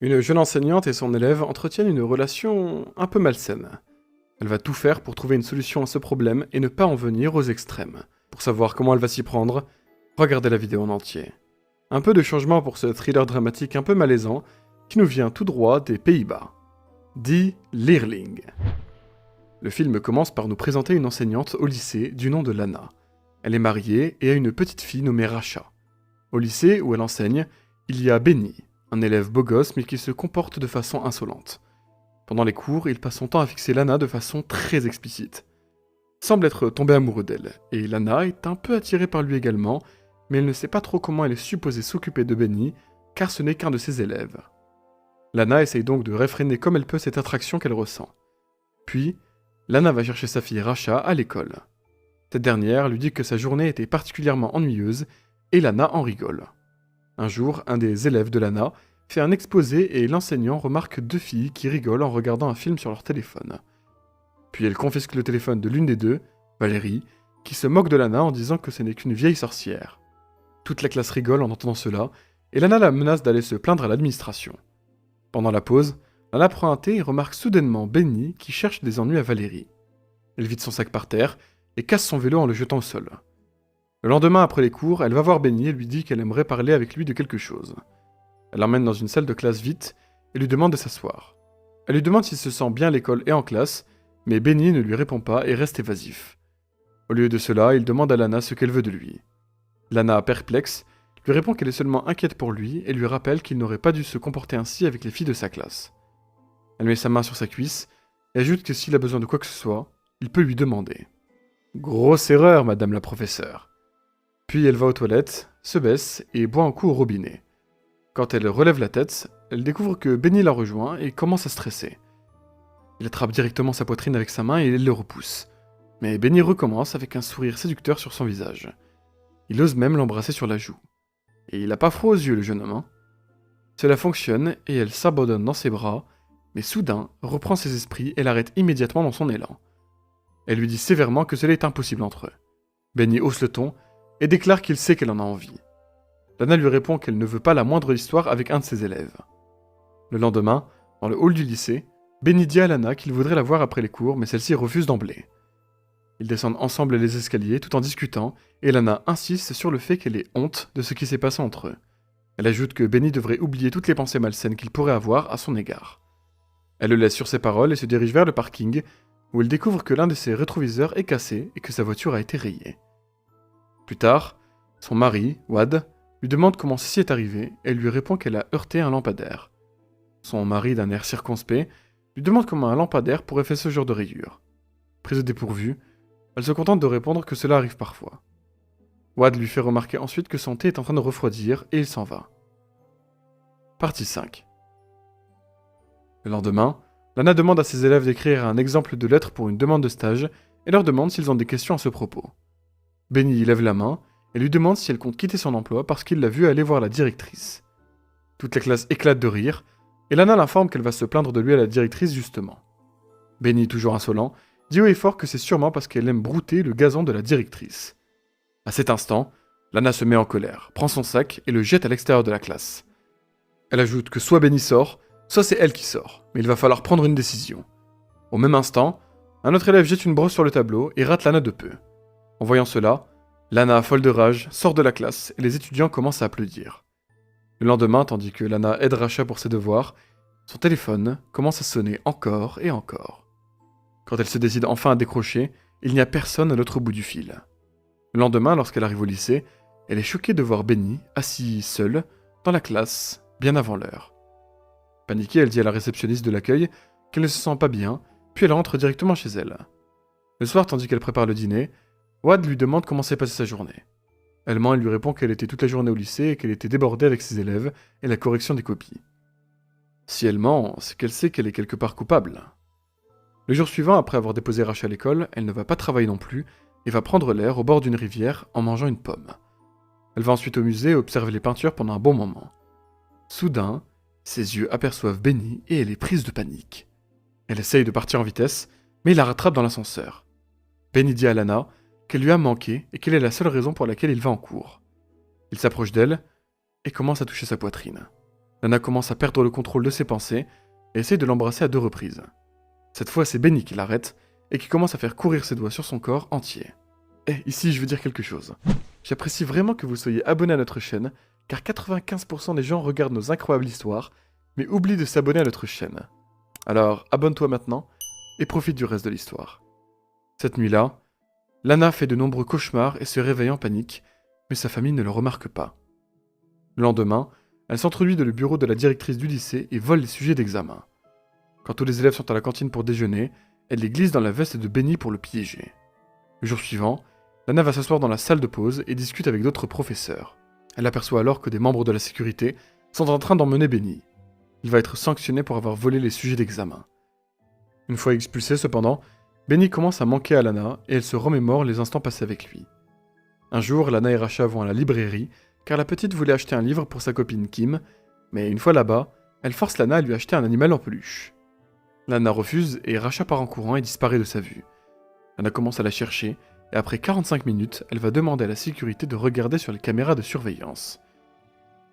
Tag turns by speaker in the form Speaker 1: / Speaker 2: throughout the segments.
Speaker 1: Une jeune enseignante et son élève entretiennent une relation un peu malsaine. Elle va tout faire pour trouver une solution à ce problème et ne pas en venir aux extrêmes. Pour savoir comment elle va s'y prendre, regardez la vidéo en entier. Un peu de changement pour ce thriller dramatique un peu malaisant qui nous vient tout droit des Pays-Bas. Die Leerling. Le film commence par nous présenter une enseignante au lycée du nom de Lana. Elle est mariée et a une petite fille nommée Racha. Au lycée où elle enseigne, il y a Benny, un élève beau gosse mais qui se comporte de façon insolente. Pendant les cours, il passe son temps à fixer Lana de façon très explicite. Il semble être tombé amoureux d'elle, et Lana est un peu attirée par lui également, mais elle ne sait pas trop comment elle est supposée s'occuper de Benny, car ce n'est qu'un de ses élèves. Lana essaye donc de réfréner comme elle peut cette attraction qu'elle ressent. Puis, Lana va chercher sa fille Racha à l'école. Cette dernière lui dit que sa journée était particulièrement ennuyeuse, et Lana en rigole. Un jour, un des élèves de Lana fait un exposé et l'enseignant remarque deux filles qui rigolent en regardant un film sur leur téléphone. Puis elle confisque le téléphone de l'une des deux, Valérie, qui se moque de Lana en disant que ce n'est qu'une vieille sorcière. Toute la classe rigole en entendant cela, et Lana la menace d'aller se plaindre à l'administration. Pendant la pause, Lana prend un thé et remarque soudainement Benny qui cherche des ennuis à Valérie. Elle vide son sac par terre et casse son vélo en le jetant au sol. Le lendemain après les cours, elle va voir Benny et lui dit qu'elle aimerait parler avec lui de quelque chose. Elle l'emmène dans une salle de classe vite et lui demande de s'asseoir. Elle lui demande s'il se sent bien à l'école et en classe, mais Benny ne lui répond pas et reste évasif. Au lieu de cela, il demande à Lana ce qu'elle veut de lui. Lana, perplexe, lui répond qu'elle est seulement inquiète pour lui et lui rappelle qu'il n'aurait pas dû se comporter ainsi avec les filles de sa classe. Elle met sa main sur sa cuisse et ajoute que s'il a besoin de quoi que ce soit, il peut lui demander. Grosse erreur, madame la professeure. Puis elle va aux toilettes, se baisse et boit un coup au robinet. Quand elle relève la tête, elle découvre que Benny la rejoint et commence à stresser. Il attrape directement sa poitrine avec sa main et elle le repousse. Mais Benny recommence avec un sourire séducteur sur son visage. Il ose même l'embrasser sur la joue. Et il a pas froid aux yeux, le jeune homme, hein. Cela fonctionne et elle s'abandonne dans ses bras, mais soudain reprend ses esprits et l'arrête immédiatement dans son élan. Elle lui dit sévèrement que cela est impossible entre eux. Benny hausse le ton et déclare qu'il sait qu'elle en a envie. Lana lui répond qu'elle ne veut pas la moindre histoire avec un de ses élèves. Le lendemain, dans le hall du lycée, Benny dit à Lana qu'il voudrait la voir après les cours, mais celle-ci refuse d'emblée. Ils descendent ensemble les escaliers tout en discutant, et Lana insiste sur le fait qu'elle ait honte de ce qui s'est passé entre eux. Elle ajoute que Benny devrait oublier toutes les pensées malsaines qu'il pourrait avoir à son égard. Elle le laisse sur ses paroles et se dirige vers le parking, où elle découvre que l'un de ses rétroviseurs est cassé et que sa voiture a été rayée. Plus tard, son mari, Wad, lui demande comment ceci est arrivé et elle lui répond qu'elle a heurté un lampadaire. Son mari, d'un air circonspect, lui demande comment un lampadaire pourrait faire ce genre de rayure. Prise au dépourvu, elle se contente de répondre que cela arrive parfois. Wad lui fait remarquer ensuite que son thé est en train de refroidir et il s'en va. Partie 5. Le lendemain, Lana demande à ses élèves d'écrire un exemple de lettre pour une demande de stage et leur demande s'ils ont des questions à ce propos. Benny lève la main et lui demande si elle compte quitter son emploi parce qu'il l'a vue aller voir la directrice. Toute la classe éclate de rire, et Lana l'informe qu'elle va se plaindre de lui à la directrice justement. Benny, toujours insolent, dit haut et fort que c'est sûrement parce qu'elle aime brouter le gazon de la directrice. À cet instant, Lana se met en colère, prend son sac et le jette à l'extérieur de la classe. Elle ajoute que soit Benny sort, soit c'est elle qui sort, mais il va falloir prendre une décision. Au même instant, un autre élève jette une brosse sur le tableau et rate Lana de peu. En voyant cela, Lana, folle de rage, sort de la classe et les étudiants commencent à applaudir. Le lendemain, tandis que Lana aide Racha pour ses devoirs, son téléphone commence à sonner encore et encore. Quand elle se décide enfin à décrocher, il n'y a personne à l'autre bout du fil. Le lendemain, lorsqu'elle arrive au lycée, elle est choquée de voir Benny assis seul dans la classe, bien avant l'heure. Paniquée, elle dit à la réceptionniste de l'accueil qu'elle ne se sent pas bien, puis elle rentre directement chez elle. Le soir, tandis qu'elle prépare le dîner, Wad lui demande comment s'est passée sa journée. Elle ment et lui répond qu'elle était toute la journée au lycée et qu'elle était débordée avec ses élèves et la correction des copies. Si elle ment, c'est qu'elle sait qu'elle est quelque part coupable. Le jour suivant, après avoir déposé Racha à l'école, elle ne va pas travailler non plus et va prendre l'air au bord d'une rivière en mangeant une pomme. Elle va ensuite au musée et observer les peintures pendant un bon moment. Soudain, ses yeux aperçoivent Benny et elle est prise de panique. Elle essaye de partir en vitesse, mais il la rattrape dans l'ascenseur. Benny dit à Lana qu'elle lui a manqué et quelle est la seule raison pour laquelle il va en cours. Il s'approche d'elle et commence à toucher sa poitrine. Lana commence à perdre le contrôle de ses pensées et essaye de l'embrasser à 2 reprises. Cette fois, c'est Benny qui l'arrête et qui commence à faire courir ses doigts sur son corps entier. Ici, je veux dire quelque chose. J'apprécie vraiment que vous soyez abonné à notre chaîne, car 95% des gens regardent nos incroyables histoires, mais oublient de s'abonner à notre chaîne. Alors, abonne-toi maintenant et profite du reste de l'histoire. Cette nuit-là, Lana fait de nombreux cauchemars et se réveille en panique, mais sa famille ne le remarque pas. Le lendemain, elle s'introduit dans le bureau de la directrice du lycée et vole les sujets d'examen. Quand tous les élèves sont à la cantine pour déjeuner, elle les glisse dans la veste de Benny pour le piéger. Le jour suivant, Lana va s'asseoir dans la salle de pause et discute avec d'autres professeurs. Elle aperçoit alors que des membres de la sécurité sont en train d'emmener Benny. Il va être sanctionné pour avoir volé les sujets d'examen. Une fois expulsé cependant, Benny commence à manquer à Lana et elle se remémore les instants passés avec lui. Un jour, Lana et Rasha vont à la librairie car la petite voulait acheter un livre pour sa copine Kim, mais une fois là-bas, elle force Lana à lui acheter un animal en peluche. Lana refuse et Rasha part en courant et disparaît de sa vue. Lana commence à la chercher et après 45 minutes, elle va demander à la sécurité de regarder sur les caméras de surveillance.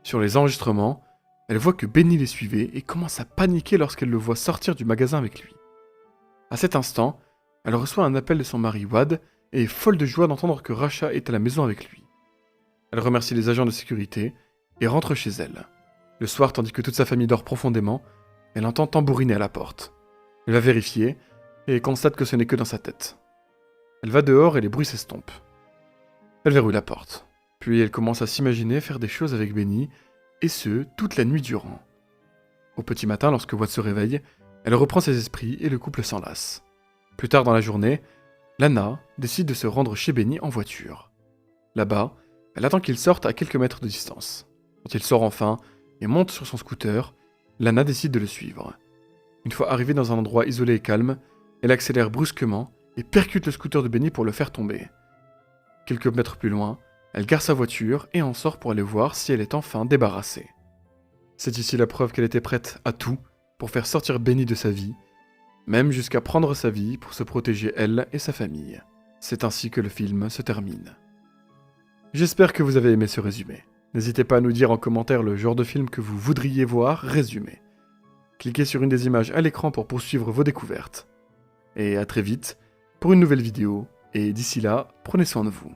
Speaker 1: Sur les enregistrements, elle voit que Benny les suivait et commence à paniquer lorsqu'elle le voit sortir du magasin avec lui. À cet instant, elle reçoit un appel de son mari Wad et est folle de joie d'entendre que Rasha est à la maison avec lui. Elle remercie les agents de sécurité et rentre chez elle. Le soir, tandis que toute sa famille dort profondément, elle entend tambouriner à la porte. Elle va vérifier et constate que ce n'est que dans sa tête. Elle va dehors et les bruits s'estompent. Elle verrouille la porte. Puis elle commence à s'imaginer faire des choses avec Benny, et ce, toute la nuit durant. Au petit matin, lorsque Watt se réveille, elle reprend ses esprits et le couple s'enlace. Plus tard dans la journée, Lana décide de se rendre chez Benny en voiture. Là-bas, elle attend qu'il sorte à quelques mètres de distance. Quand il sort enfin et monte sur son scooter, Lana décide de le suivre. Une fois arrivée dans un endroit isolé et calme, elle accélère brusquement et percute le scooter de Benny pour le faire tomber. Quelques mètres plus loin, elle gare sa voiture et en sort pour aller voir si elle est enfin débarrassée. C'est ici la preuve qu'elle était prête à tout pour faire sortir Benny de sa vie, même jusqu'à prendre sa vie pour se protéger elle et sa famille. C'est ainsi que le film se termine. J'espère que vous avez aimé ce résumé. N'hésitez pas à nous dire en commentaire le genre de film que vous voudriez voir résumé. Cliquez sur une des images à l'écran pour poursuivre vos découvertes. Et à très vite pour une nouvelle vidéo, et d'ici là, prenez soin de vous.